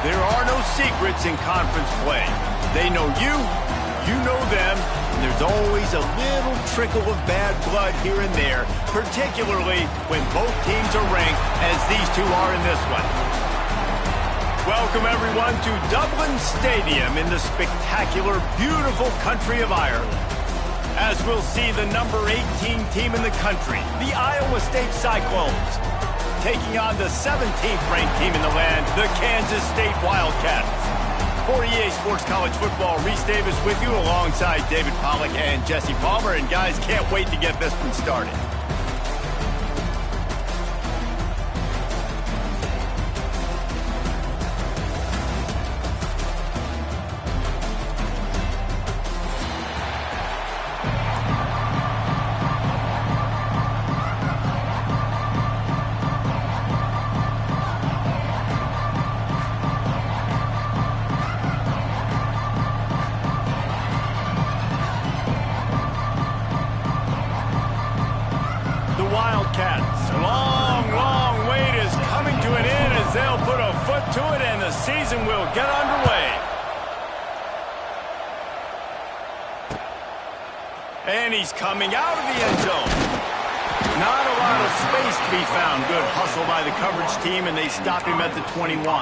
There are no secrets in conference play. They know you, you know them, and there's always a little trickle of bad blood here and there, particularly when both teams are ranked as these two are in this one. Welcome, everyone, to Dublin Stadium in the spectacular, beautiful country of Ireland. As we'll see the number 18 team in the country, the Iowa State Cyclones, taking on the 17th ranked team in the land, the Kansas State Wildcats. For EA Sports College Football, Reese Davis with you alongside David Pollack and Jesse Palmer. And guys, can't wait to get this one started. Wildcats. Long wait is coming to an end as they'll put a foot to it and the season will get underway. And he's coming out of the end zone. Not a lot of space to be found. Good hustle by the coverage team, and they stop him at the 21. Will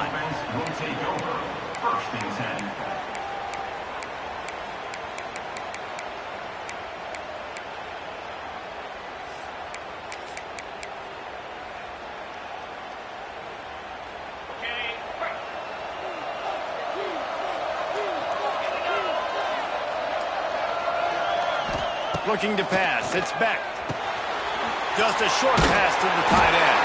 take over first and 10. Looking to pass. It's Beck. Just a short pass to the tight end.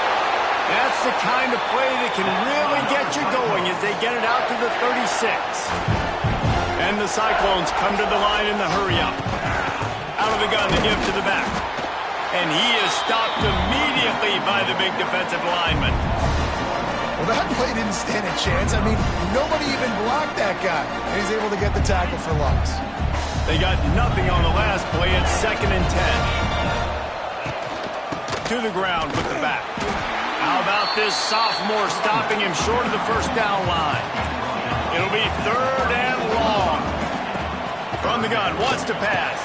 That's the kind of play that can really get you going as they get it out to the 36. And the Cyclones come to the line in the hurry-up. Out of the gun, they give to the back. And he is stopped immediately by the big defensive lineman. Well, that play didn't stand a chance. I mean, nobody even blocked that guy. And he's able to get the tackle for loss. They got nothing on the last play. It's 2nd and 10. To the ground with the back. How about this sophomore stopping him short of the first down line? It'll be 3rd and long. From the gun, wants to pass.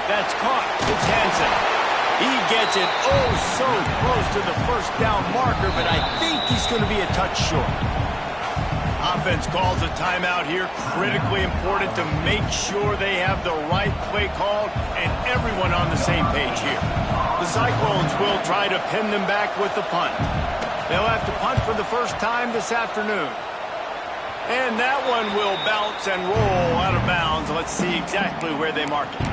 That's caught. It's Hansen. He gets it oh so close to the first down marker, but I think he's going to be a touch short. Offense calls a timeout here. Critically important to make sure they have the right play called and everyone on the same page here. The Cyclones will try to pin them back with the punt. They'll have to punt for the first time this afternoon. And that one will bounce and roll out of bounds. Let's see exactly where they mark it.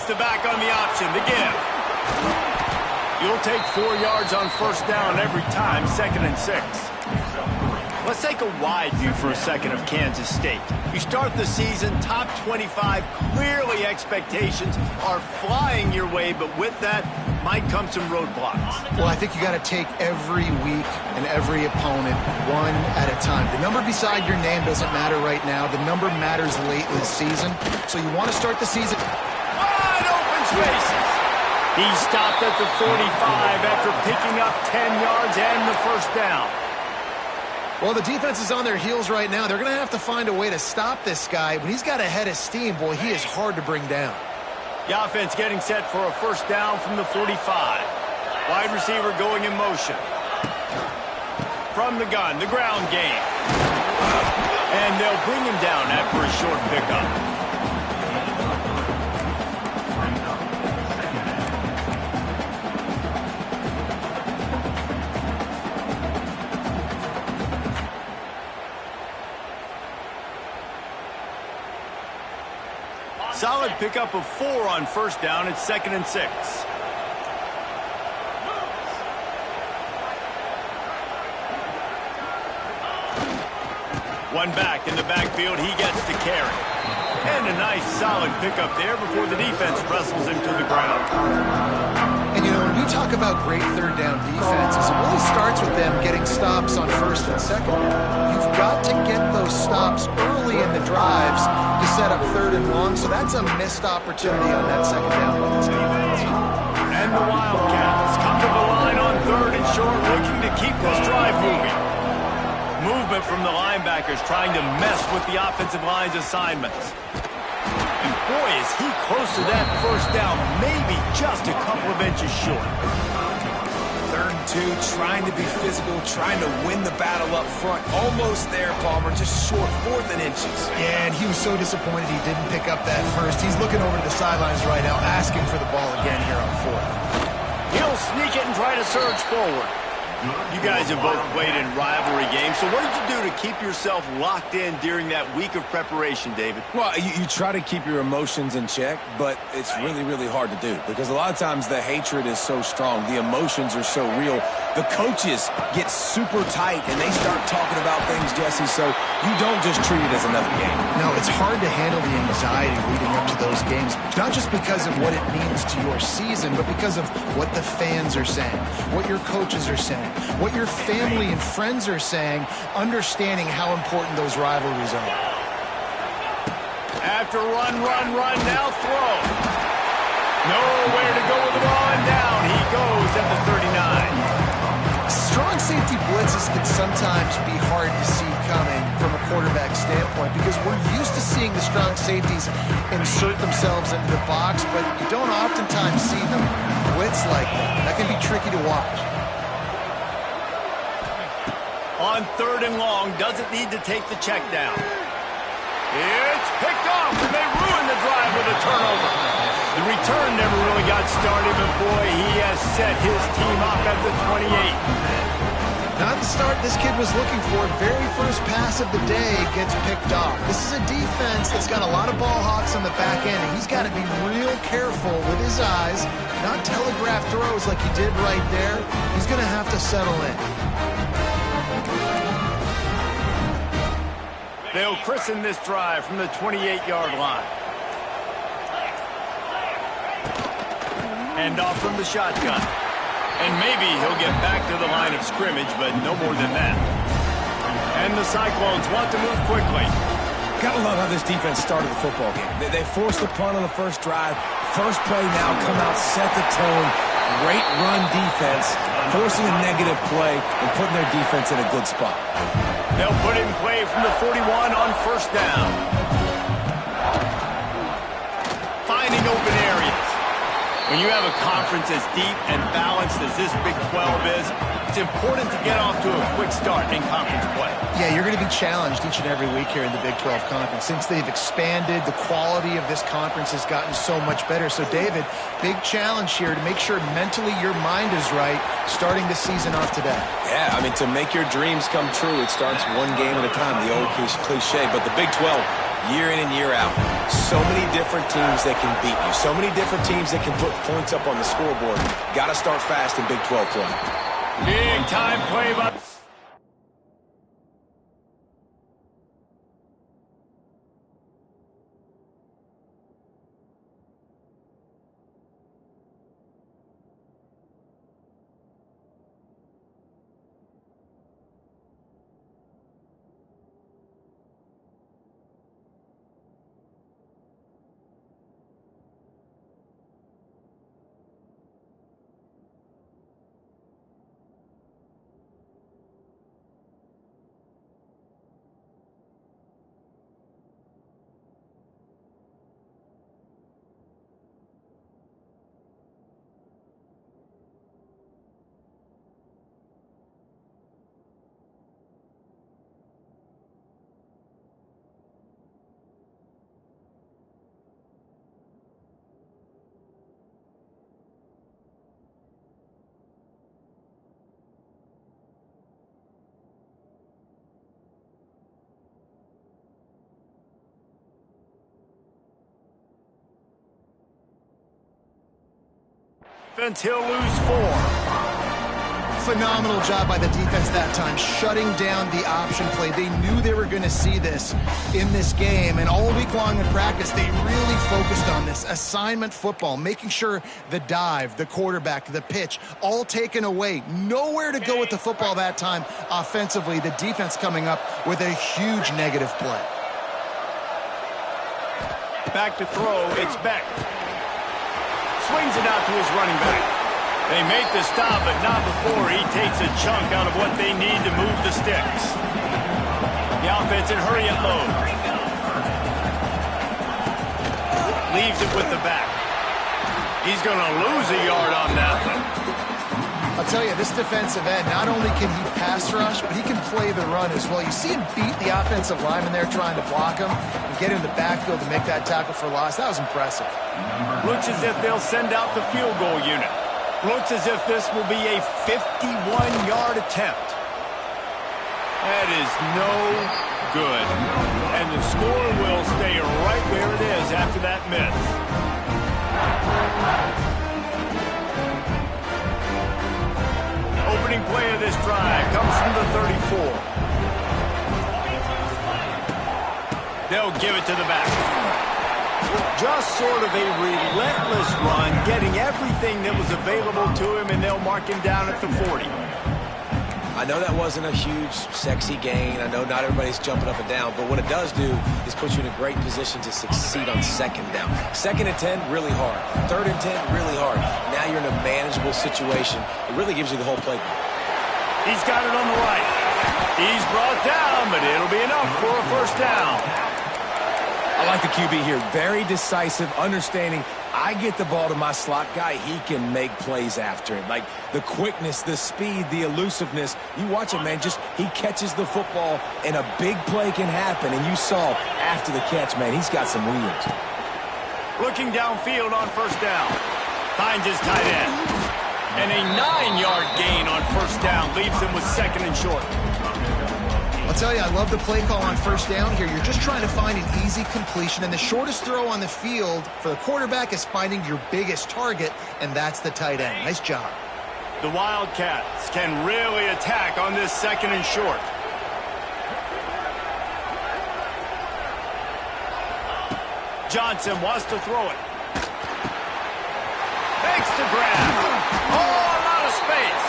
The back on the option, the give. You'll take 4 yards on first down every time, 2nd and 6. Let's take a wide view for a second of Kansas State. You start the season top 25. Clearly expectations are flying your way, but with that might come some roadblocks. Well, I think you got to take every week and every opponent one at a time. The number beside your name doesn't matter right now. The number matters late in the season. So you want to start the season... Spaces. He stopped at the 45 after picking up 10 yards and the first down. Well, the defense is on their heels right now. They're going to have to find a way to stop this guy. When he's got a head of steam, boy, he is hard to bring down. The offense getting set for a first down from the 45. Wide receiver going in motion. From the gun, the ground game. And they'll bring him down after a short pickup. Solid pickup of 4 on first down. It's 2nd and 6. One back in the backfield. He gets the carry. And a nice solid pickup there before the defense wrestles him to the ground. And, you know, when we talk about great third down defenses, it really starts with them getting stops on first and second down. You've got to get those stops early in the drives to set up third and long, so that's a missed opportunity on that second down by this defense. And the Wildcats come to the line on third and short, looking to keep this drive moving. Movement from the linebackers trying to mess with the offensive line's assignments. And boy, is he close to that first down, maybe just a couple of inches short. 3rd and 2, trying to be physical, trying to win the battle up front. Almost there, Palmer, just short, 4th and inches. Yeah, and he was so disappointed he didn't pick up that first. He's looking over to the sidelines right now, asking for the ball again here on 4th. He'll sneak it and try to surge forward. You guys have both played in rivalry games, so what did you do to keep yourself locked in during that week of preparation, David? Well, you try to keep your emotions in check, but it's really, really hard to do because a lot of times the hatred is so strong, the emotions are so real. The coaches get super tight and they start talking about things, Jesse, so you don't just treat it as another game. No, it's hard to handle the anxiety leading up to those games, not just because of what it means to your season, but because of what the fans are saying, what your coaches are saying, what your family and friends are saying, understanding how important those rivalries are. After run, now throw. Nowhere to go with the ball, and down he goes at the 39. Strong safety blitzes can sometimes be hard to see coming from a quarterback standpoint because we're used to seeing the strong safeties insert themselves into the box, but you don't oftentimes see them blitz like that. That can be tricky to watch. On 3rd and long, doesn't need to take the check down. It's picked off, and they ruin the drive with a turnover. The return never really got started, but boy, he has set his team up at the 28. Not the start this kid was looking for. Very first pass of the day gets picked off. This is a defense that's got a lot of ball hawks on the back end, and he's got to be real careful with his eyes, not telegraph throws like he did right there. He's going to have to settle in. They'll christen this drive from the 28-yard line. Hand off from the shotgun. And maybe he'll get back to the line of scrimmage, but no more than that. And the Cyclones want to move quickly. Gotta love how this defense started the football game. They forced the punt on the first drive. First play now, come out, set the tone. Great run defense, forcing a negative play and putting their defense in a good spot. They'll put it in play from the 41 on first down. Finding open areas. When you have a conference as deep and balanced as this Big 12 is, it's important to get off to a quick start in conference play. Yeah, you're going to be challenged each and every week here in the Big 12 Conference. Since they've expanded, the quality of this conference has gotten so much better. So, David, big challenge here to make sure mentally your mind is right starting the season off today. Yeah, I mean, to make your dreams come true, it starts one game at a time, the old cliche. But the Big 12, year in and year out, so many different teams that can beat you, so many different teams that can put points up on the scoreboard. Got to start fast in Big 12 play. Big time play by... He'll lose 4. Phenomenal job by the defense that time, shutting down the option play. They knew they were going to see this in this game, and all week long in practice, they really focused on this assignment football, making sure the dive, the quarterback, the pitch, all taken away. Nowhere to go with the football that time offensively. The defense coming up with a huge negative play. Back to throw, it's Beck. Swings it out to his running back. They make the stop, but not before he takes a chunk out of what they need to move the sticks. The offense in hurry up mode. Leaves it with the back. He's going to lose a yard on that one. I'll tell you, this defensive end, not only can he pass rush, but he can play the run as well. You see him beat the offensive lineman there trying to block him and get in the backfield to make that tackle for loss. That was impressive. Looks as if they'll send out the field goal unit. Looks as if this will be a 51-yard attempt. That is no good. And the score will stay right where it is after that miss. Opening play of this drive comes from the 34. They'll give it to the back. Just sort of a relentless run, getting everything that was available to him, and they'll mark him down at the 40. I know that wasn't a huge, sexy gain. I know not everybody's jumping up and down, but what it does do is put you in a great position to succeed on second down. 2nd and 10, really hard. 3rd and 10, really hard. Now you're in a manageable situation. It really gives you the whole playbook. He's got it on the right. He's brought down, but it'll be enough for a first down. I like the QB here. Very decisive, understanding I get the ball to my slot guy, he can make plays after it. Like the quickness, the speed, the elusiveness. You watch it, man, just he catches the football and a big play can happen. And you saw after the catch, man, he's got some wheels. Looking downfield on first down. Finds his tight end. And a 9-yard gain on first down leaves him with 2nd and short. I'll tell you, I love the play call on first down here. You're just trying to find an easy completion, and the shortest throw on the field for the quarterback is finding your biggest target, and that's the tight end. Nice job. The Wildcats can really attack on this 2nd and short. Johnson wants to throw it. Fakes the grab. Oh, a lot of space.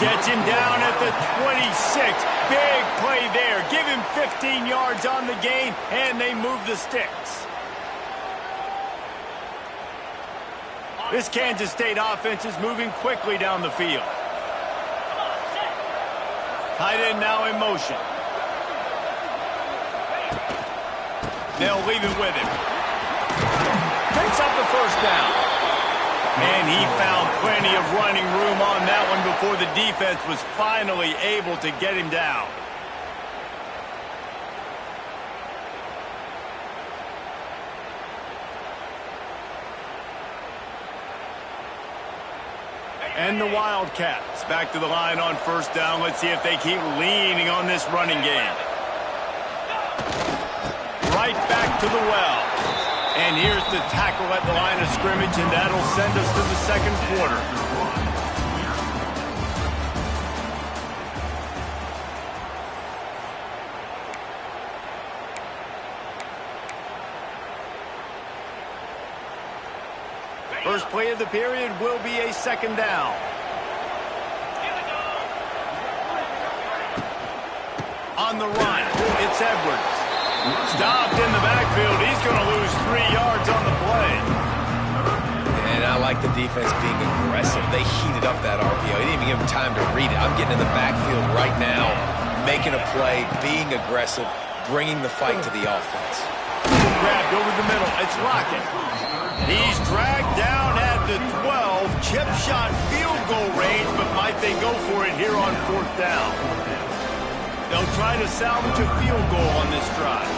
Gets him down at the 26. Big play there. Give him 15 yards on the gain, and they move the sticks. This Kansas State offense is moving quickly down the field. Tight end now in motion. They'll leave it with him. Picks up the first down. And he found plenty of running room on that one before the defense was finally able to get him down. And the Wildcats back to the line on first down. Let's see if they keep leaning on this running game. Right back to the well. And here's the tackle at the line of scrimmage, and that'll send us to the 2nd quarter. First play of the period will be a 2nd down. On the run, it's Edwards. Stopped in the backfield. He's going to lose 3 yards on the play. And I like the defense being aggressive. They heated up that RPO. He didn't even give him time to read it. I'm getting in the backfield right now, making a play, being aggressive, bringing the fight to the offense. Grabbed over the middle. It's Lockett. He's dragged down at the 12. Chip shot field goal range, but might they go for it here on 4th down? They'll try to salvage a field goal on this drive.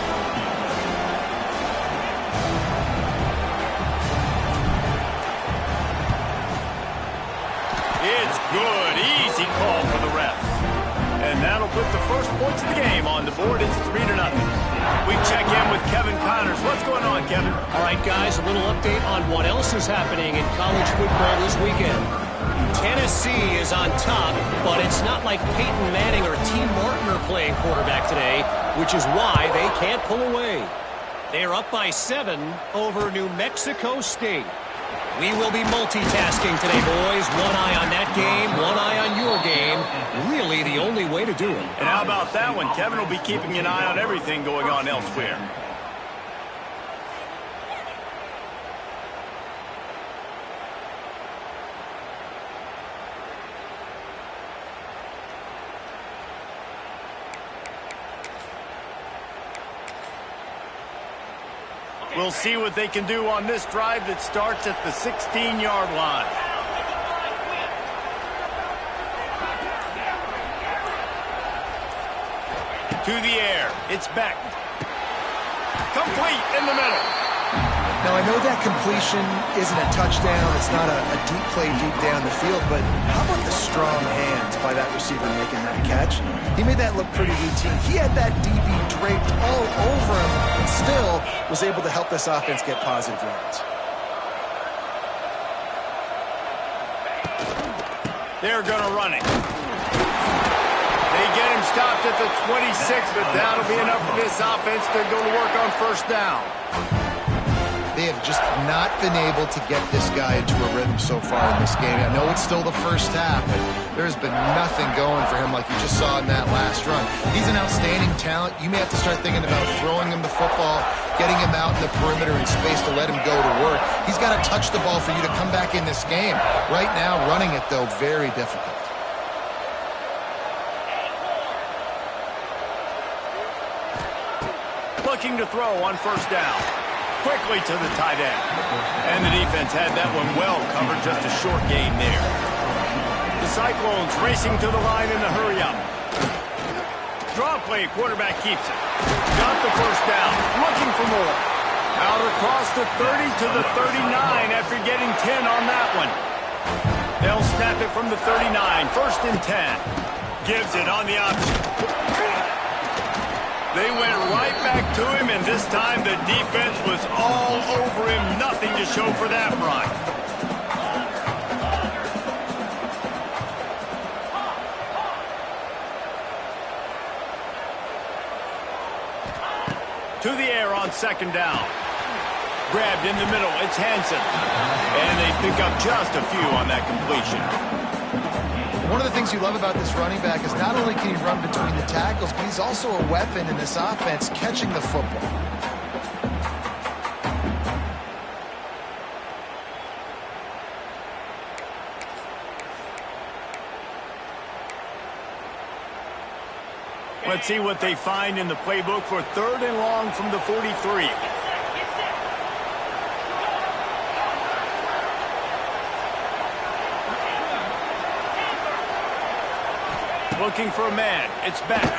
It's good. Easy call for the refs. And that'll put the first points of the game on the board. It's 3-0. We check in with Kevin Connors. What's going on, Kevin? All right, guys, a little update on what else is happening in college football this weekend. Tennessee is on top, but it's not like Peyton Manning or T. Martin are playing quarterback today, which is why they can't pull away. They're up by 7 over New Mexico State. We will be multitasking today, boys. One eye on that game, one eye on your game. Really the only way to do it. And how about that one? Kevin will be keeping an eye on everything going on elsewhere. We'll see what they can do on this drive that starts at the 16-yard line. To the air. It's back. Complete in the middle. Now, I know that completion isn't a touchdown. It's not a deep play deep down the field, but how about the strong hands by that receiver making that catch? He made that look pretty routine. He had that DB draped all over him and still was able to help this offense get positive yards. They're going to run it. They get him stopped at the 26, but that'll be enough for this offense to go to work on first down. They have just not been able to get this guy into a rhythm so far in this game. I know it's still the first half, but there's been nothing going for him like you just saw in that last run. He's an outstanding talent. You may have to start thinking about throwing him the football, getting him out in the perimeter in space to let him go to work. He's got to touch the ball for you to come back in this game. Right now, running it, though, very difficult. Looking to throw on first down. Quickly to the tight end. And the defense had that one well covered, just a short gain there. The Cyclones racing to the line in the hurry-up. Draw play, quarterback keeps it. Got the first down, looking for more. Out across the 30 to the 39 after getting 10 on that one. They'll snap it from the 39, first and 10. Gives it on the option. They went right back to him, and this time the defense was all over him. Nothing to show for that run. To the air on second down. Grabbed in the middle. It's Hansen. And they pick up just a few on that completion. One of the things you love about this running back is not only can he run between the tackles, but he's also a weapon in this offense catching the football. Let's see what they find in the playbook for third and long from the 43. Looking for a man. It's back.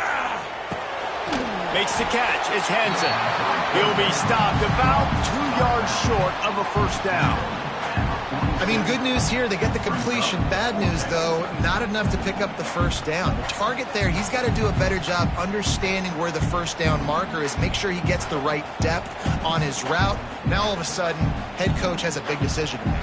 Makes the catch. It's Hansen. He'll be stopped about 2 yards short of a first down. I mean, good news here. They get the completion. Bad news, though, not enough to pick up the first down. The target there, he's got to do a better job understanding where the first down marker is. Make sure he gets the right depth on his route. Now, all of a sudden, head coach has a big decision to make.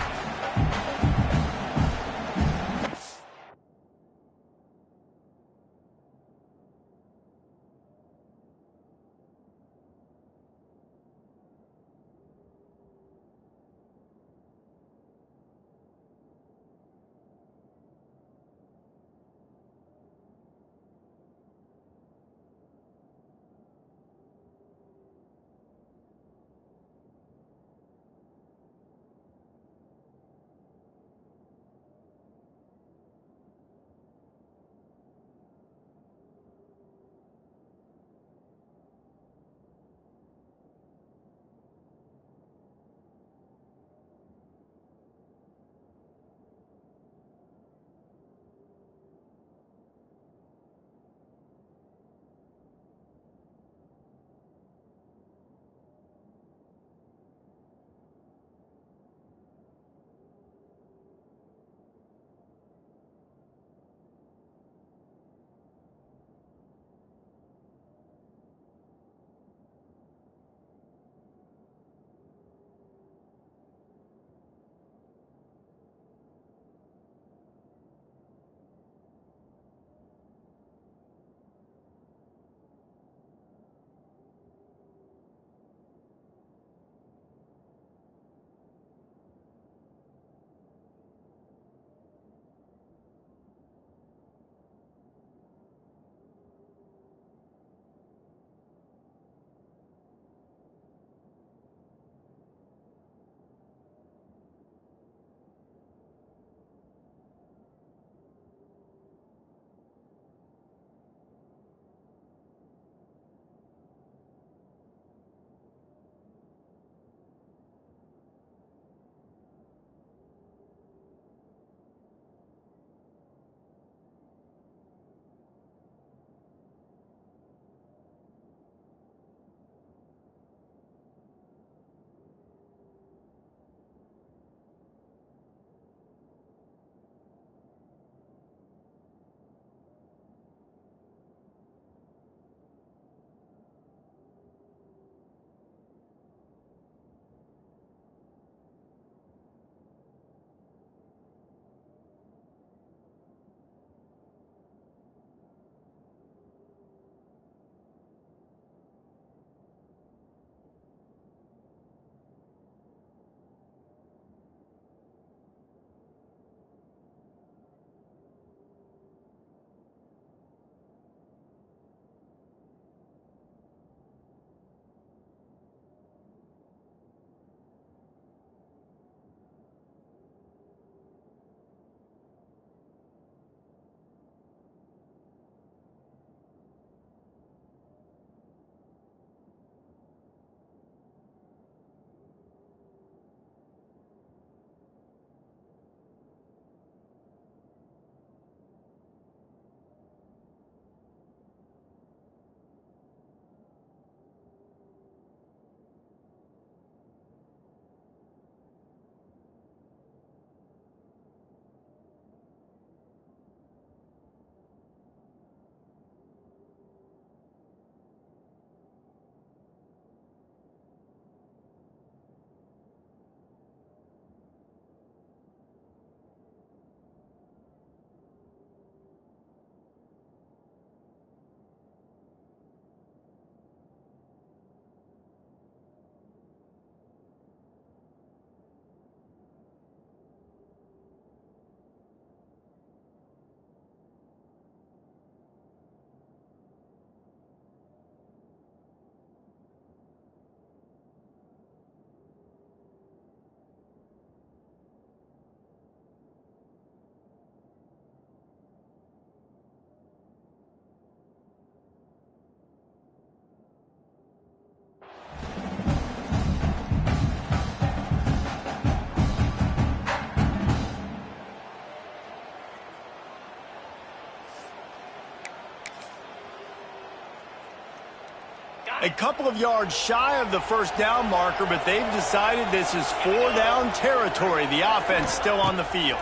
A couple of yards shy of the first down marker, but they've decided this is 4-down territory. The offense still on the field.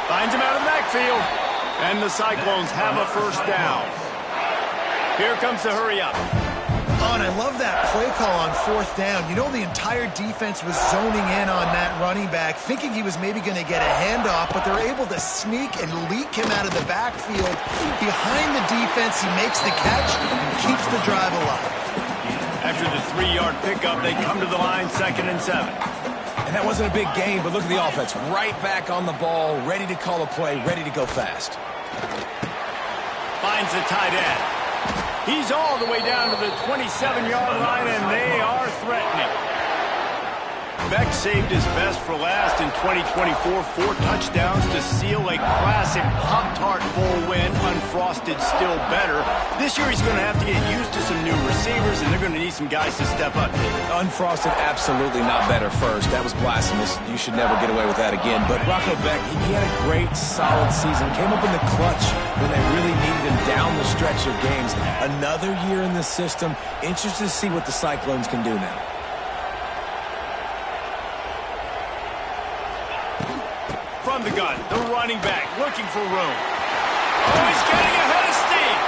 Finds him out of the backfield. And the Cyclones have a first down. Here comes the hurry up. Oh, and I love that play call on fourth down. You know, the entire defense was zoning in on that running back, thinking he was maybe going to get a handoff, but they're able to sneak and leak him out of the backfield. Behind the defense, he makes the catch and keeps the drive alive. After the 3-yard pickup, they come to the line, 2nd and 7. And that wasn't a big gain, but look at the offense. Right back on the ball, ready to call a play, ready to go fast. Finds the tight end. He's all the way down to the 27-yard line, and they are threatening. Beck saved his best for last in 2024. 4 touchdowns to seal a classic Pop-Tart Bowl win. Unfrosted still better. This year he's going to have to get used to some new receivers, and they're going to need some guys to step up. Unfrosted, absolutely not better first. That was blasphemous. You should never get away with that again. But Rocco Beck, he had a great, solid season. Came up in the clutch when they really needed him down the stretch of games. Another year in the system. Interested to see what the Cyclones can do now. From the gun, the running back looking for room. Oh, he's getting ahead of steam.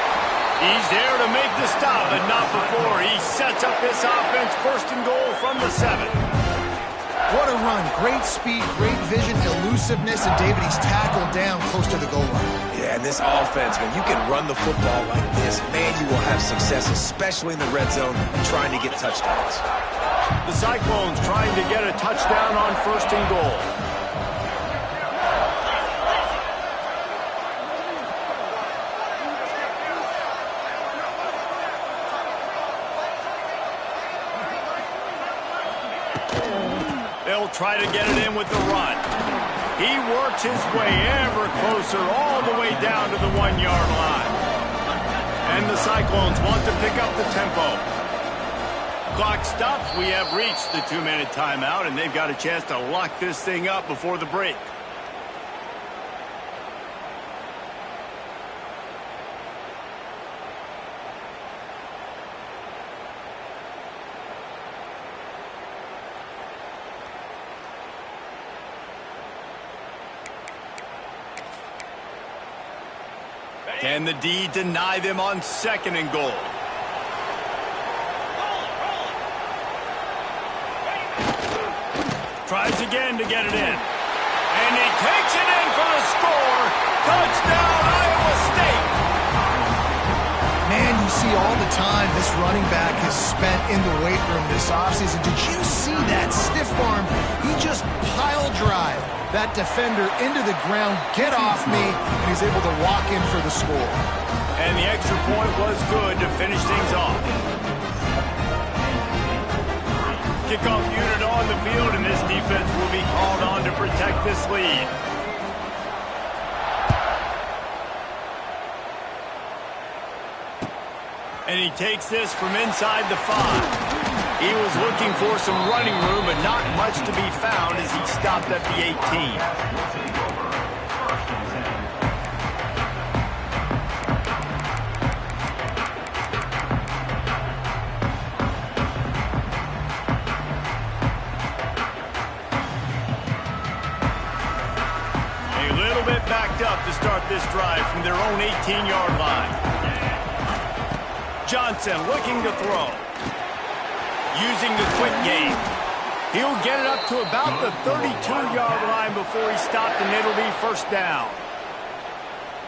He's there to make the stop, but not before. He sets up this offense, 1st and goal from the 7. What a run. Great speed, great vision, elusiveness, and David, he's tackled down close to the goal line. Yeah, and this offense, when you can run the football like this, man, you will have success, especially in the red zone, trying to get touchdowns. The Cyclones trying to get a touchdown on 1st and goal. They'll try to get it in with the run. He works his way ever closer all the way down to the 1-yard line. And the Cyclones want to pick up the tempo. Clock stops. We have reached the 2-minute timeout, and they've got a chance to lock this thing up before the break. Can the D deny them on 2nd and goal? Tries again to get it in. And he takes it in for the score. Touchdown, Iowa State. Man, you see all the time this running back has spent in the weight room this offseason. Did you see that stiff arm? He just pile drive that defender into the ground, get off me, and he's able to walk in for the score. And the extra point was good to finish things off. Kickoff unit on the field, and this defense will be called on to protect this lead. And he takes this from inside the 5. He was looking for some running room, but not much to be found as he stopped at the 18. A little bit backed up to start this drive from their own 18-yard line. Johnson looking to throw. Using the quick game. He'll get it up to about the 32-yard line before he stopped, and it'll be 1st down.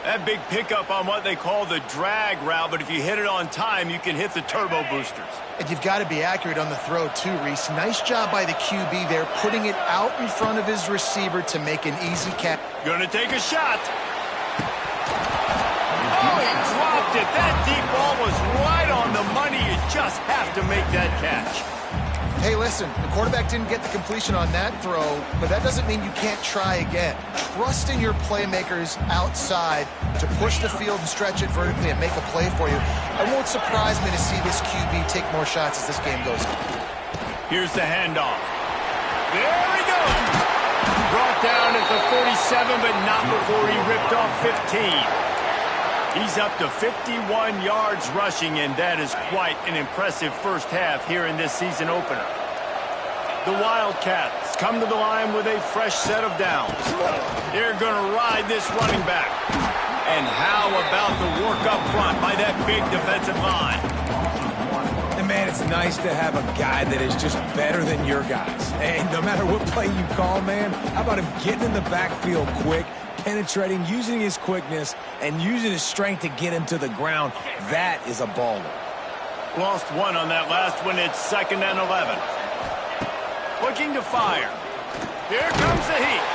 That big pickup on what they call the drag route, but if you hit it on time, you can hit the turbo boosters. And you've got to be accurate on the throw, too, Reese. Nice job by the QB there, putting it out in front of his receiver to make an easy catch. Gonna take a shot. Oh, he dropped it. That deep ball was right on the money. You just have to make that catch. Hey, listen, the quarterback didn't get the completion on that throw, but that doesn't mean you can't try again. Trust in your playmakers outside to push the field and stretch it vertically and make a play for you. It won't surprise me to see this QB take more shots as this game goes on. Here's the handoff. There he goes. Brought down at the 47, but not before he ripped off 15. He's up to 51 yards rushing, and that is quite an impressive first half here in this season opener. The Wildcats come to the line with a fresh set of downs. They're going to ride this running back. And how about the work up front by that big defensive line? And, man, it's nice to have a guy that is just better than your guys. And no matter what play you call, man, how about him getting in the backfield quick, penetrating, using his quickness, and using his strength to get him to the ground? That is a baller. Lost one on that last one. It's 2nd and 11. Looking to fire. Here comes the heat.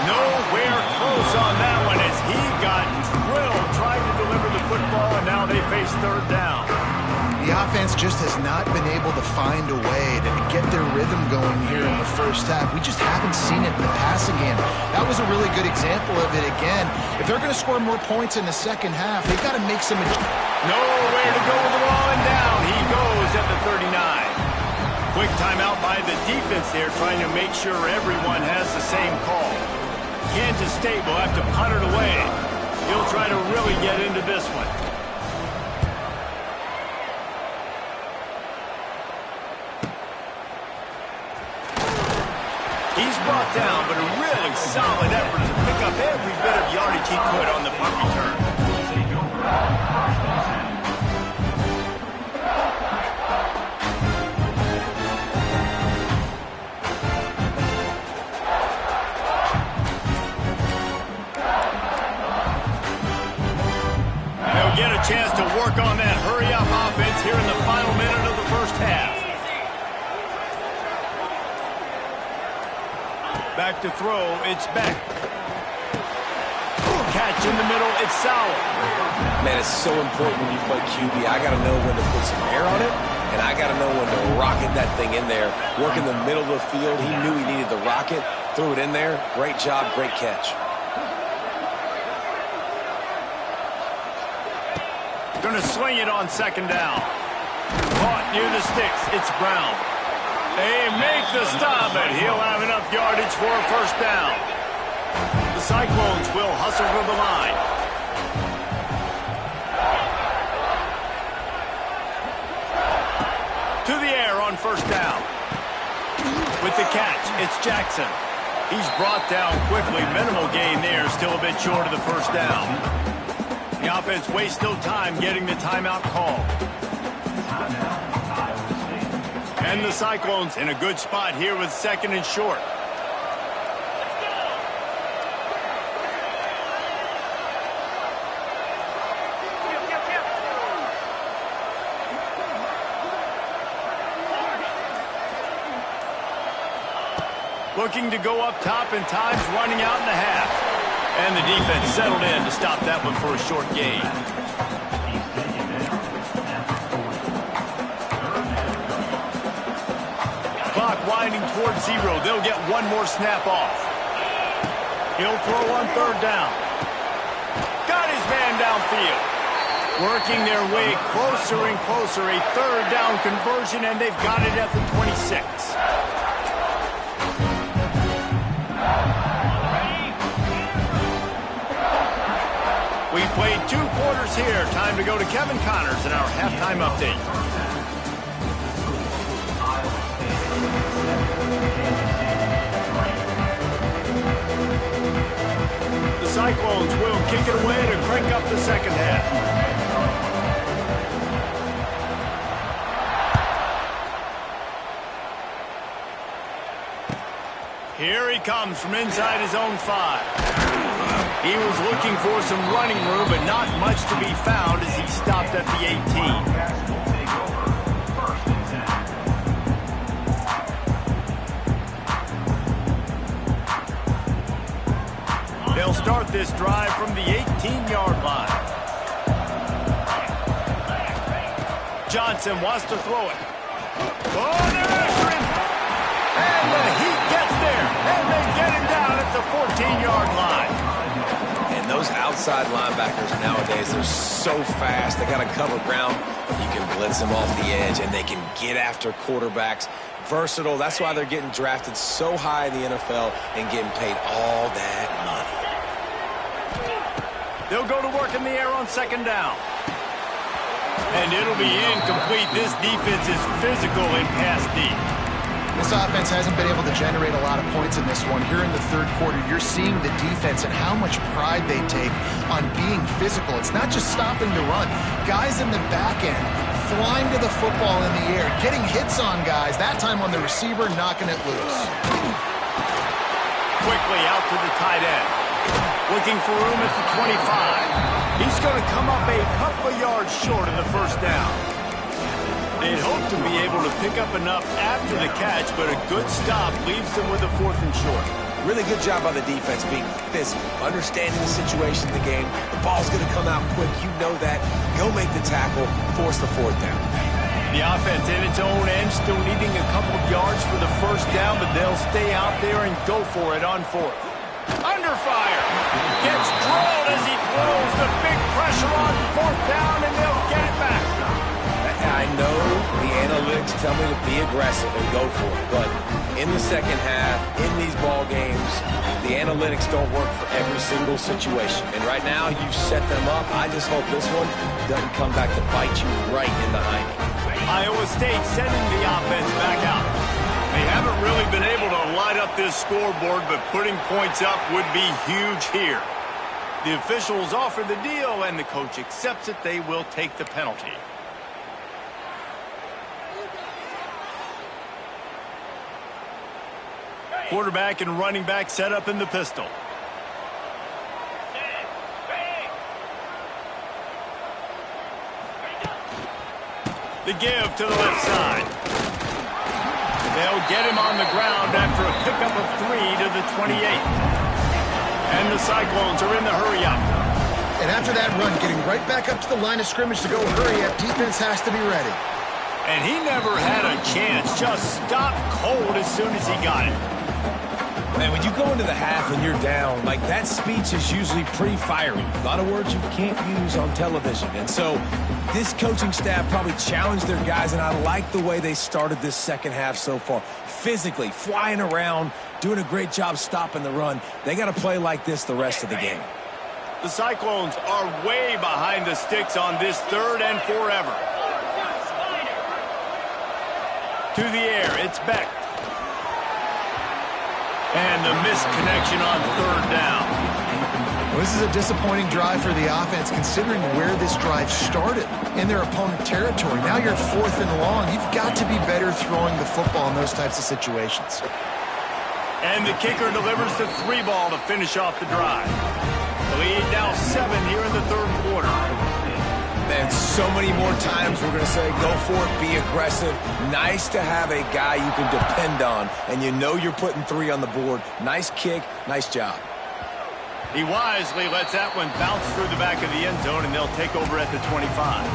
Nowhere close on that one as he got drilled trying to deliver the football, and now they face 3rd down. The offense just has not been able to find a way to get their rhythm going here in the first half. We just haven't seen it in the passing game. That was a really good example of it again. If they're going to score more points in the second half, they've got to make some... Nowhere to go with the ball, and down he goes at the 39. Quick timeout by the defense there, trying to make sure everyone has the same call. Kansas State will have to punt it away. He'll try to really get into this one. He's brought down, but a really solid effort to pick up every bit of yardage he could on the punt return. They'll get a chance to work on that hurry-up offense here in the final minute of the first half. Back to throw, it's Beck. Catch in the middle, it's Sauer. Man, it's so important when you play QB. I got to know when to put some air on it, and I got to know when to rocket that thing in there. Work in the middle of the field. He knew he needed the rocket, threw it in there. Great job, great catch. Going to sling it on 2nd down. Caught near the sticks, it's Brown. They make the stop, but he'll have enough yardage for a 1st down. The Cyclones will hustle for the line. To the air on 1st down. With the catch, it's Jackson. He's brought down quickly. Minimal gain there, still a bit short of the 1st down. The offense wastes no time getting the timeout call. And the Cyclones in a good spot here with 2nd and short. Looking to go up top, and time's running out in the half. And the defense settled in to stop that one for a short gain. Clock winding towards 0. They'll get one more snap off. He'll throw on 3rd down. Got his man downfield. Working their way closer and closer. A 3rd down conversion, and they've got it at the 26. We played 2 quarters here. Time to go to Kevin Connors in our halftime update. The Cyclones will kick it away to crank up the 2nd half. Here he comes from inside his own 5. He was looking for some running room, but not much to be found as he stopped at the 18. They'll start this drive from the 18-yard line. Johnson wants to throw it. Oh, they're after him! And the Heat gets there, and they get him down at the 14-yard line. And those outside linebackers nowadays, they're so fast. They got to cover ground. You can blitz them off the edge, and they can get after quarterbacks. Versatile. That's why they're getting drafted so high in the NFL and getting paid all that money. They'll go to work in the air on second down. And it'll be incomplete. This defense is physical and pass deep. This offense hasn't been able to generate a lot of points in this one. Here in the third quarter, you're seeing the defense and how much pride they take on being physical. It's not just stopping the run. Guys in the back end flying to the football in the air, getting hits on guys, that time on the receiver, knocking it loose. Quickly out to the tight end. Looking for room at the 25. He's going to come up a couple of yards short of the first down. They'd hope to be able to pick up enough after the catch, but a good stop leaves them with a 4th and short. Really good job by the defense being physical, understanding the situation in the game. The ball's going to come out quick. You know that. Go make the tackle, force the 4th down. The offense in its own end, still needing a couple of yards for the first down, but they'll stay out there and go for it on 4th. Under fire. Gets drilled as he throws the big pressure on 4th down, and they'll get it back. I know the analytics tell me to be aggressive and go for it, but in the second half, in these ball games, the analytics don't work for every single situation. And right now, you've set them up. I just hope this one doesn't come back to bite you right in the hiney. Iowa State sending the offense back out. They haven't really been able to light up this scoreboard, but putting points up would be huge here. The officials offer the deal, and the coach accepts it. They will take the penalty. Quarterback and running back set up in the pistol. The give to the left side. They'll get him on the ground after a pickup of 3 to the 28. And the Cyclones are in the hurry-up. And after that run, getting right back up to the line of scrimmage to go hurry-up, defense has to be ready. And he never had a chance. Just stopped cold as soon as he got it. Man, when you go into the half and you're down, like that speech is usually pretty fiery. A lot of words you can't use on television. And so this coaching staff probably challenged their guys, and I like the way they started this second half so far. Physically, flying around, doing a great job stopping the run. They got to play like this the rest of the game. The Cyclones are way behind the sticks on this 3rd and forever. To the air, it's Beck. And the missed connection on 3rd down. Well, this is a disappointing drive for the offense, considering where this drive started, in their opponent territory. Now you're 4th and long. You've got to be better throwing the football in those types of situations. And the kicker delivers the 3 ball to finish off the drive. The lead now 7 here in the 3rd quarter. Man, so many more times we're going to say, go for it, be aggressive. Nice to have a guy you can depend on, and you know you're putting 3 on the board. Nice kick, nice job. He wisely lets that one bounce through the back of the end zone, and they'll take over at the 25.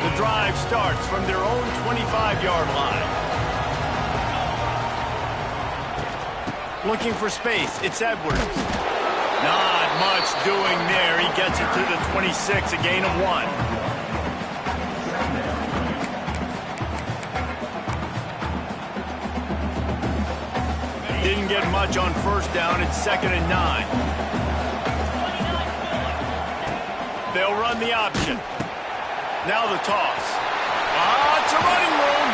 The drive starts from their own 25-yard line. Looking for space, it's Edwards. Not much doing there. He gets it to the 26, a gain of 1. Didn't get much on first down. It's 2nd and 9. They'll run the option. Now the toss. It's a running room.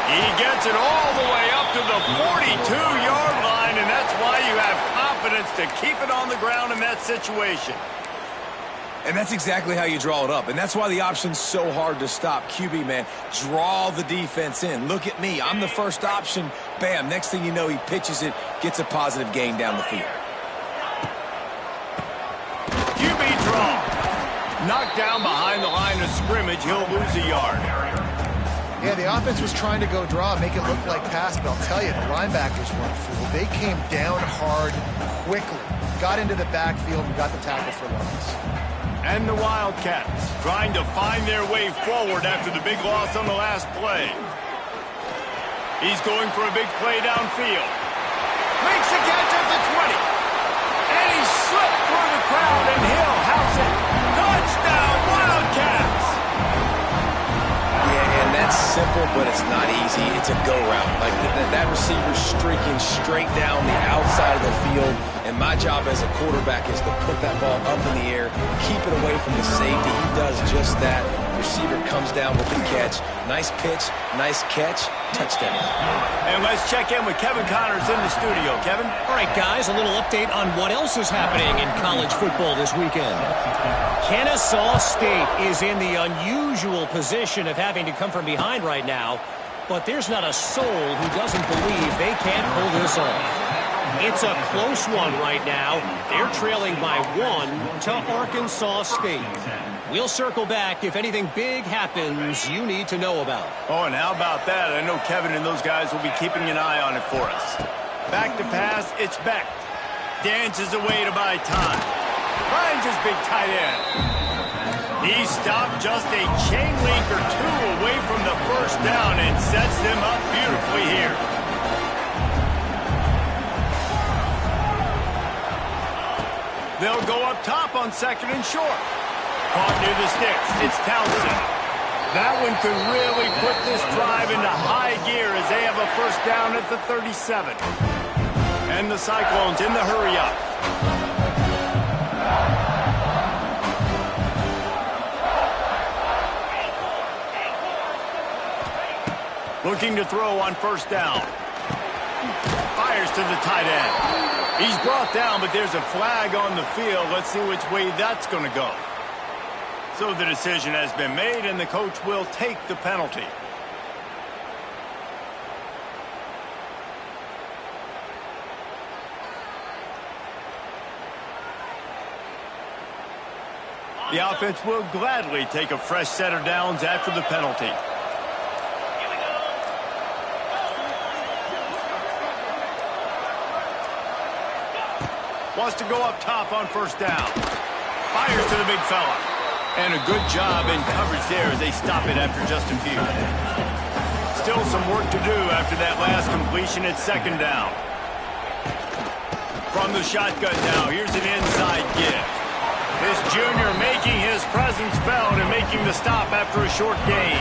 He gets it all the way up to the 42-yard line, and that's why you have confidence to keep it on the ground in that situation. And that's exactly how you draw it up. And that's why the option's so hard to stop. QB, man, draw the defense in. Look at me. I'm the first option. Bam. Next thing you know, he pitches it, gets a positive gain down the field. QB draw. Knocked down behind the line of scrimmage. He'll lose a yard. Yeah, the offense was trying to go draw, make it look like pass, but I'll tell you, the linebackers weren't fooled. They came down hard quickly, got into the backfield, and got the tackle for loss. And the Wildcats trying to find their way forward after the big loss on the last play. He's going for a big play downfield. Makes the catch at the 20. And he slipped through the crowd, and he'll house it. Touchdown, Wildcats! simple, but it's not easy. It's a go route. Like that receiver's streaking straight down the outside of the field, and my job as a quarterback is to put that ball up in the air, keep it away from the safety. He does just that. Receiver comes down with the catch. Nice pitch, nice catch, touchdown. And let's check in with Kevin Connors in the studio. Kevin? All right, guys, a little update on what else is happening in college football this weekend. Kennesaw State is in the unusual position of having to come from behind right now, but there's not a soul who doesn't believe they can't pull this off. It's a close one right now. They're trailing by 1 to Arkansas State. We'll circle back if anything big happens you need to know about. Oh, and how about that? I know Kevin and those guys will be keeping an eye on it for us. Back to pass, it's Beck. Dances away to buy time. Finds his big tight end. He stopped just a chain link or two away from the first down and sets them up beautifully here. They'll go up top on 2nd and short. Caught near the sticks. It's Townsend. That one could really put this drive into high gear as they have a first down at the 37. And the Cyclones in the hurry-up. Looking to throw on first down. Fires to the tight end. He's brought down, but there's a flag on the field. Let's see which way that's going to go. So the decision has been made, and the coach will take the penalty. The offense will gladly take a fresh set of downs after the penalty. Wants to go up top on first down. Fires to the big fella. And a good job in coverage there as they stop it after just a few. Still some work to do after that last completion at 2nd down. From the shotgun now, here's an inside give. This junior making his presence felt and making the stop after a short gain.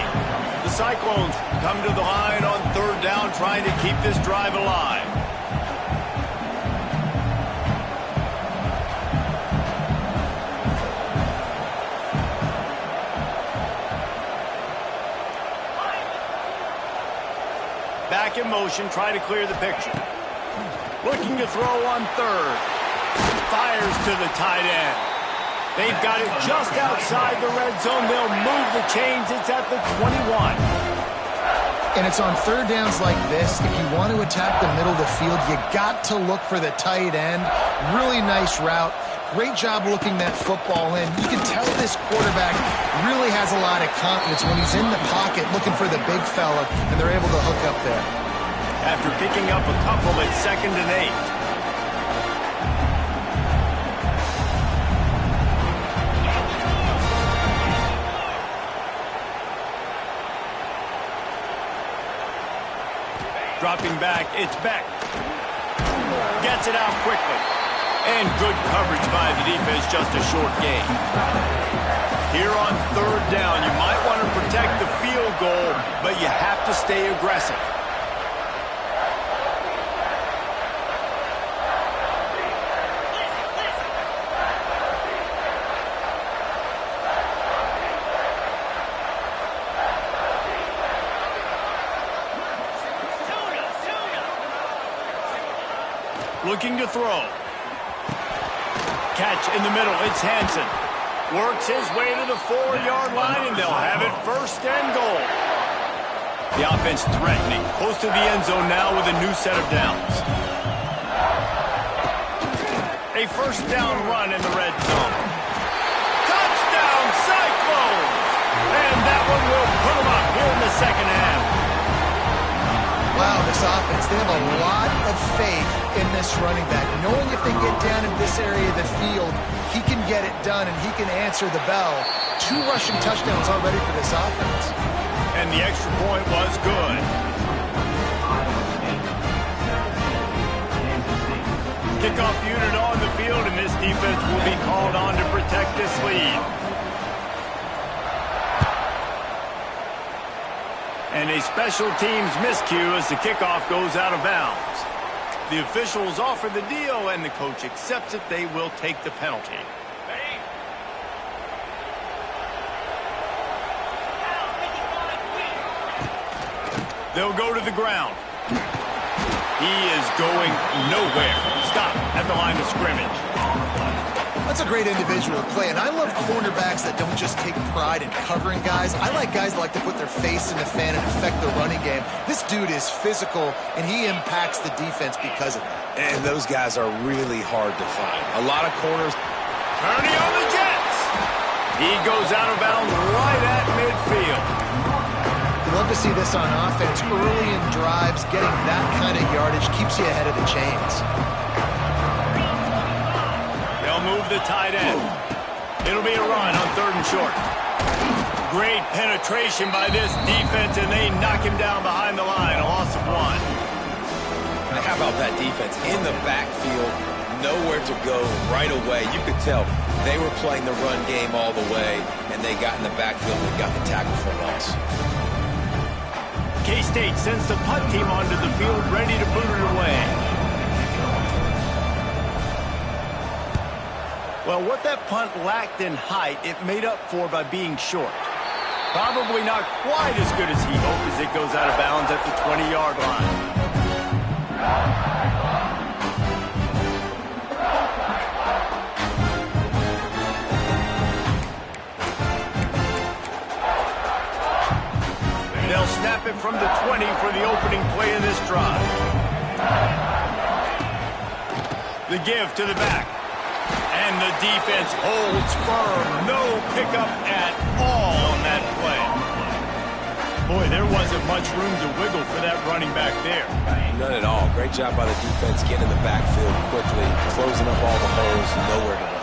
The Cyclones come to the line on 3rd down, trying to keep this drive alive. Back in motion, try to clear the picture. Looking to throw on 3rd. Fires to the tight end. They've got it just outside the red zone. They'll move the chains. It's at the 21. And it's on 3rd downs like this. If you want to attack the middle of the field, you got to look for the tight end. Really nice route. Great job looking that football in. You can tell this quarterback really has a lot of confidence when he's in the pocket looking for the big fella, and they're able to hook up there. After picking up a couple at 2nd and 8. Dropping back, it's Beck. Gets it out quickly. And good coverage by the defense, just a short gain. Here on 3rd down, you might want to protect the field goal, but you have to stay aggressive. Looking to throw. Catch in the middle, it's Hansen. Works his way to the 4-yard line, and they'll have it 1st and goal. The offense threatening, close to the end zone now with a new set of downs. A 1st down run in the red zone. Touchdown, Cyclones! And that one will put them up here in the 2nd half. Wow, this offense, they have a lot of faith in this running back. Knowing if they get down in this area of the field, he can get it done and he can answer the bell. 2 rushing touchdowns already for this offense. And the extra point was good. Kickoff unit on the field, and this defense will be called on to protect this lead. And a special teams miscue as the kickoff goes out of bounds. The officials offer the deal, and the coach accepts it. They will take the penalty. They'll go to the ground. He is going nowhere. Stop at the line of scrimmage. That's a great individual play, and I love cornerbacks that don't just take pride in covering guys. I like guys that like to put their face in the fan and affect the running game. This dude is physical, and he impacts the defense because of that. And those guys are really hard to find. A lot of corners. Turning on the Jets. He goes out of bounds right at midfield. You love to see this on offense. Early in drives, getting that kind of yardage keeps you ahead of the chains. They'll move the tight end. It'll be a run on 3rd and short. Great penetration by this defense, and they knock him down behind the line. A loss of 1. Now, how about that defense in the backfield? Nowhere to go right away. You could tell they were playing the run game all the way, and they got in the backfield and got the tackle for loss. K-State sends the punt team onto the field, ready to boot it away. Well, what that punt lacked in height, it made up for by being short. Probably not quite as good as he hoped as it goes out of bounds at the 20-yard line. They'll snap it from the 20 for the opening play of this drive. The give to the back. And the defense holds firm. No pickup at all on that play. Boy, there wasn't much room to wiggle for that running back there. None at all. Great job by the defense getting in the backfield quickly, closing up all the holes, nowhere to run.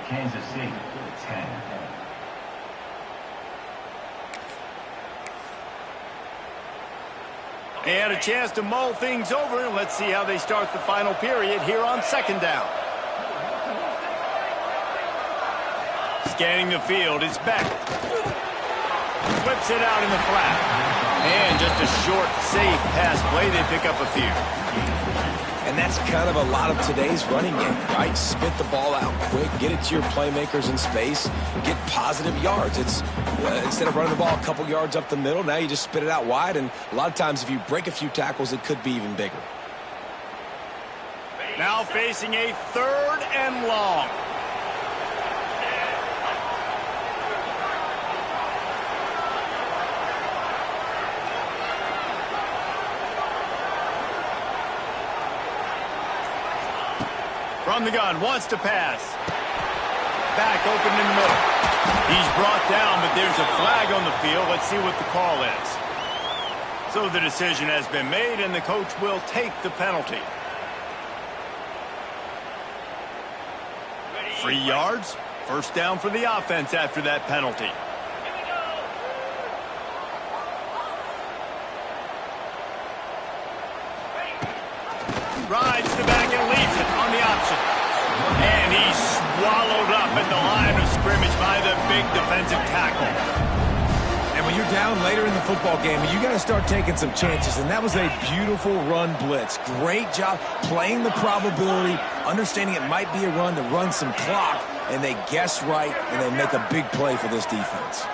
Kansas City, 10. They had a chance to mull things over. Let's see how they start the final period here on 2nd down. Scanning the field, it's Beck. Flips it out in the flat. And just a short, safe pass play. They pick up a few. And that's kind of a lot of today's running game, right? Spit the ball out quick, get it to your playmakers in space, get positive yards. It's instead of running the ball a couple yards up the middle, now you just spit it out wide, and a lot of times if you break a few tackles, it could be even bigger. Now facing a 3rd and long. From the gun, wants to pass. Back open in the middle. He's brought down, but there's a flag on the field. Let's see what the call is. So the decision has been made, and the coach will take the penalty. 3 yards. 1st down for the offense after that penalty. Rides the back and leaves it on the option. And he's swallowed up at the line of scrimmage by the big defensive tackle. And when you're down later in the football game, you got to start taking some chances. And that was a beautiful run blitz. Great job playing the probability, understanding it might be a run to run some clock. And they guess right, and they make a big play for this defense.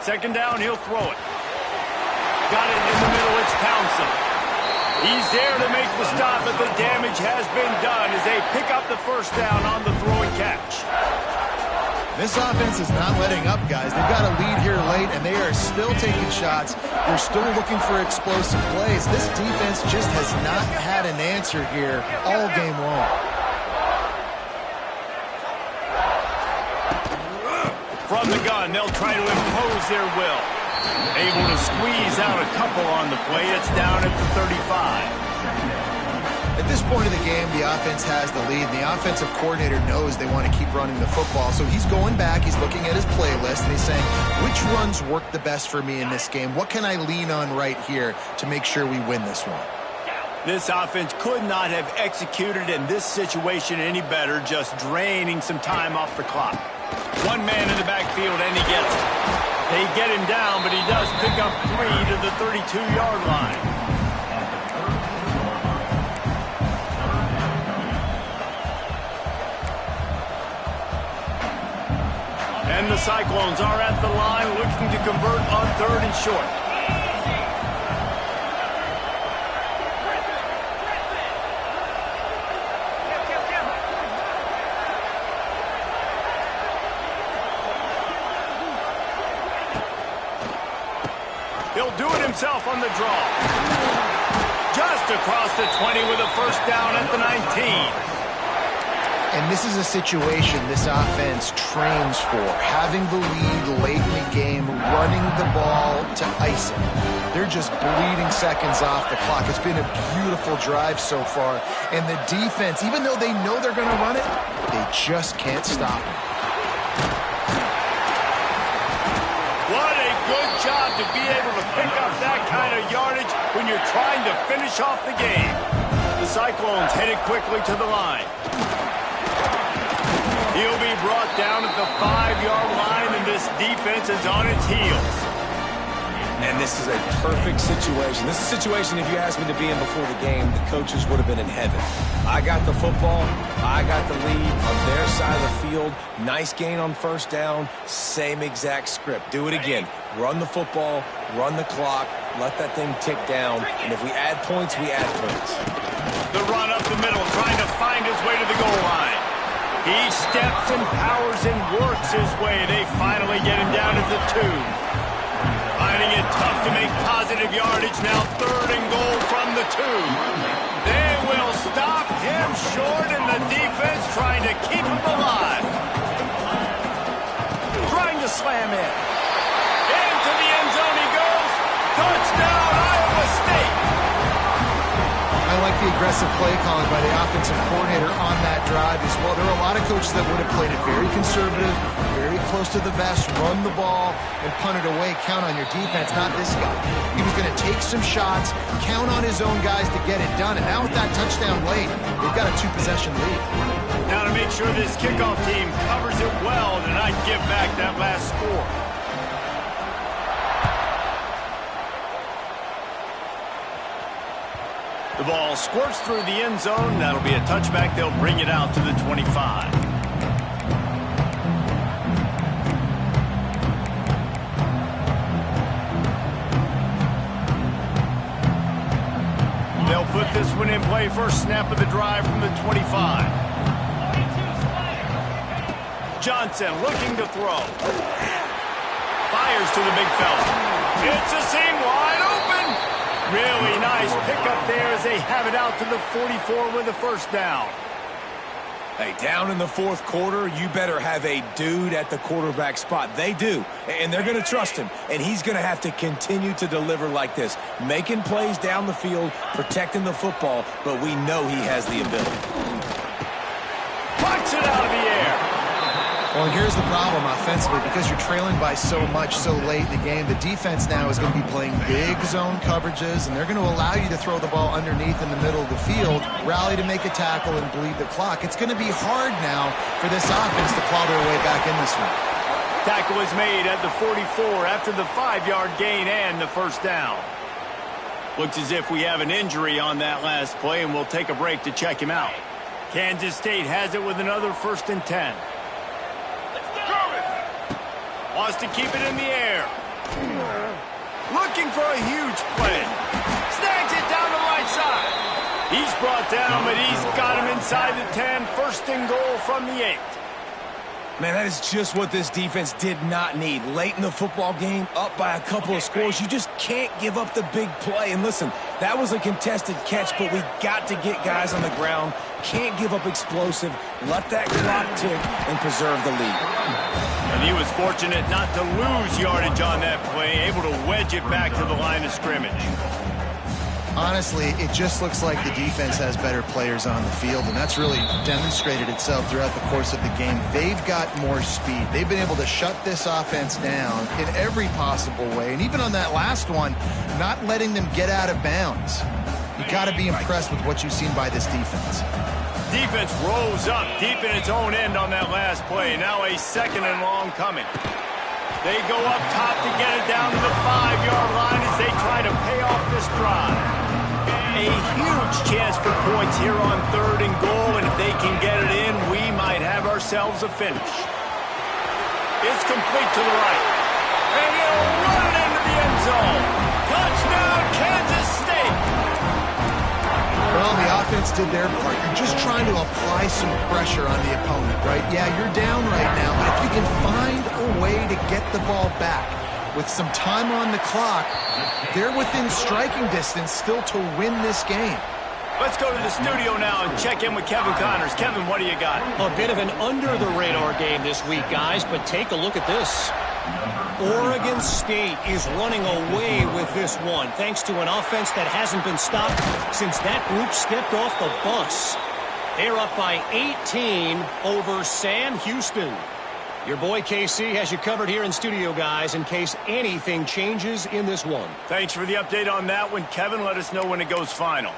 2nd down, he'll throw it. Got it in the middle, it's Townsend. He's there to make the stop, but the damage has been done as they pick up the 1st down on the throw and catch. This offense is not letting up, guys. They've got a lead here late, and they are still taking shots. They're still looking for explosive plays. This defense just has not had an answer here all game long. From the gun, they'll try to impose their will. Able to squeeze out a couple on the play. It's down at the 35. At this point of the game, the offense has the lead, and the offensive coordinator knows they want to keep running the football. So he's going back, he's looking at his playlist, and he's saying, which runs work the best for me in this game? What can I lean on right here to make sure we win this one? This offense could not have executed in this situation any better, just draining some time off the clock. One man in the backfield, and he gets it. They get him down, but he does pick up 3 to the 32-yard line. And the Cyclones are at the line looking to convert on 3rd and short. He'll do it himself on the draw. Just across the 20 with a first down at the 19. And this is a situation this offense trains for. Having the lead late in the game, running the ball to ice it. They're just bleeding seconds off the clock. It's been a beautiful drive so far. And the defense, even though they know they're going to run it, they just can't stop it. What a good job to be able to pick up that kind of yardage when you're trying to finish off the game. The Cyclones headed quickly to the line. He'll be brought down at the 5-yard line, and this defense is on its heels. And this is a perfect situation. This is a situation, if you asked me to be in before the game, the coaches would have been in heaven. I got the football. I got the lead on their side of the field. Nice gain on first down. Same exact script. Do it again. Run the football, run the clock, let that thing tick down. And if we add points, we add points. The run up the middle, trying to find his way to the goal line. He steps and powers and works his way. They finally get him down at the 2. Finding it tough to make positive yardage. Now 3rd and goal from the 2. They will stop him short, and the defense trying to keep him alive. Trying to slam in. Into the end zone he goes. Touchdown, Iowa State. I like the aggressive play calling by the offensive coordinator on that drive as well. There are a lot of coaches that would have played it very conservative, very close to the vest, run the ball, and punt it away. Count on your defense, not this guy. He was going to take some shots, count on his own guys to get it done. And now with that touchdown late, they've got a 2-possession lead. Now to make sure this kickoff team covers it well to not give back that last score. The ball squirts through the end zone. That'll be a touchback. They'll bring it out to the 25. They'll put this one in play. First snap of the drive from the 25. Johnson looking to throw. Fires to the big fella. It's a seam wide open. Really nice pickup there as they have it out to the 44 with a first down. Hey, down in the 4th quarter, you better have a dude at the quarterback spot. They do, and they're going to trust him, and he's going to have to continue to deliver like this, making plays down the field, protecting the football, but we know he has the ability. Puts it out of the air. Well, here's the problem offensively. Because you're trailing by so much so late in the game, the defense now is going to be playing big zone coverages, and they're going to allow you to throw the ball underneath in the middle of the field, rally to make a tackle, and bleed the clock. It's going to be hard now for this offense to claw their way back in this one. Tackle is made at the 44 after the 5-yard gain and the first down. Looks as if we have an injury on that last play, and we'll take a break to check him out. Kansas State has it with another 1st and 10. Wants to keep it in the air. Looking for a huge play. Snags it down the right side. He's brought down, but he's got him inside the 10. 1st and goal from the 8. Man, that is just what this defense did not need. Late in the football game, up by a couple of scores, you just can't give up the big play. And listen, that was a contested catch, but we got to get guys on the ground. Can't give up explosive. Let that clock tick and preserve the lead. And he was fortunate not to lose yardage on that play, able to wedge it back to the line of scrimmage. Honestly, it just looks like the defense has better players on the field, and that's really demonstrated itself throughout the course of the game. They've got more speed. They've been able to shut this offense down in every possible way, and even on that last one, not letting them get out of bounds. You got to be impressed with what you've seen by this defense. Defense rose up deep in its own end on that last play. Now a second and long coming. They go up top to get it down to the 5-yard line as they try to pay off this drive. A huge chance for points here on 3rd and goal, and if they can get it in, we might have ourselves a finish. It's complete to the right. And he'll run it into the end zone. Touchdown, Kansas State. Well, the offense did their part. You're just trying to apply some pressure on the opponent, right? Yeah, you're down right now, but if you can find a way to get the ball back with some time on the clock, they're within striking distance still to win this game. Let's go to the studio now and check in with Kevin Connors. Kevin, what do you got? A bit of an under-the-radar game this week, guys, but take a look at this. Oregon State is running away with this one, thanks to an offense that hasn't been stopped since that group stepped off the bus. They're up by 18 over Sam Houston. Your boy KC has you covered here in studio, guys, in case anything changes in this one. Thanks for the update on that one, Kevin. Let us know when it goes final.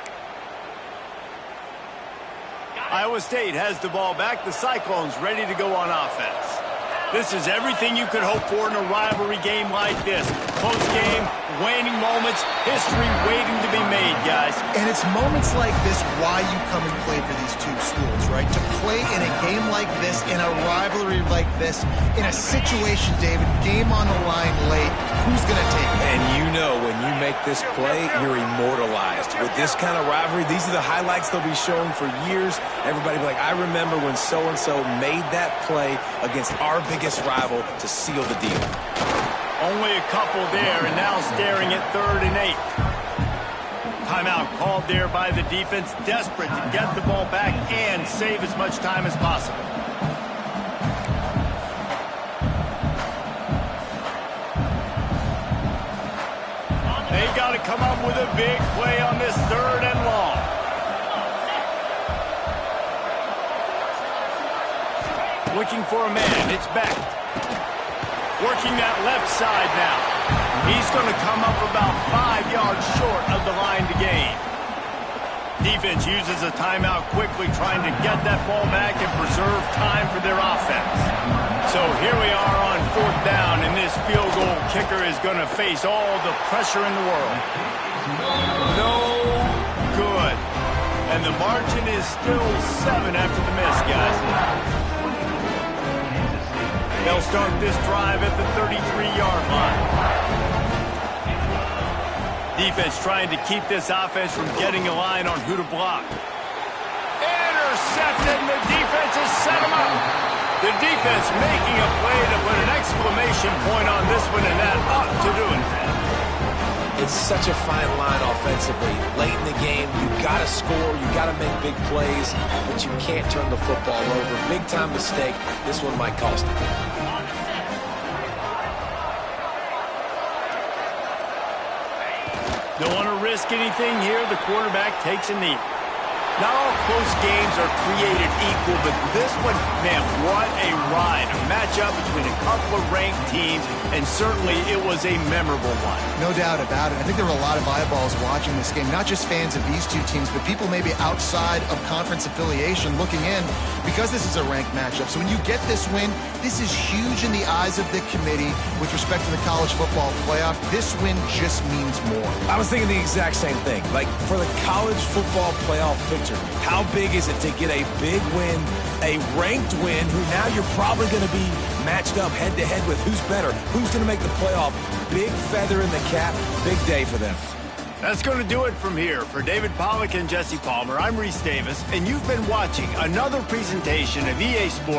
Iowa State has the ball back. The Cyclones ready to go on offense. This is everything you could hope for in a rivalry game like this. Close game, waning moments, history waiting to be made, guys. And it's moments like this why you come and play for these two schools, right? To play in a game like this, in a rivalry like this, in a situation, David, game on the line late, who's going to take it? And you know when you make this play, you're immortalized. With this kind of rivalry, these are the highlights they'll be showing for years. Everybody will be like, I remember when so-and-so made that play against our biggest rival to seal the deal. Only a couple there, and now staring at 3rd and 8. Timeout called there by the defense, desperate to get the ball back and save as much time as possible. They got to come up with a big play on this 3rd and long. Looking for a man. It's back. Working that left side now. He's going to come up about 5 yards short of the line to gain. Defense uses a timeout quickly, trying to get that ball back and preserve time for their offense. So here we are on 4th down, and this field goal kicker is going to face all the pressure in the world. No good. And the margin is still 7 after the miss, guys. They'll start this drive at the 33-yard line. Defense trying to keep this offense from getting a line on who to block. Intercepted, and the defense has set him up. The defense making a play to put an exclamation point on this one, and that ought to do it. It's such a fine line offensively. Late in the game, you got to score, you got to make big plays, but you can't turn the football over. Big-time mistake. This one might cost them. Don't want to risk anything here. The quarterback takes a knee. Not all close games are created equal, but this one, man, what a ride. A matchup between a couple of ranked teams, and certainly it was a memorable one. No doubt about it. I think there were a lot of eyeballs watching this game, not just fans of these two teams, but people maybe outside of conference affiliation looking in because this is a ranked matchup. So when you get this win, this is huge in the eyes of the committee with respect to the college football playoff. This win just means more. I was thinking the exact same thing. Like, for the college football playoff picture, how big is it to get a big win, a ranked win, who now you're probably going to be matched up head-to-head with who's better, who's going to make the playoff. Big feather in the cap, big day for them. That's going to do it from here. For David Pollack and Jesse Palmer, I'm Reese Davis, and you've been watching another presentation of EA Sports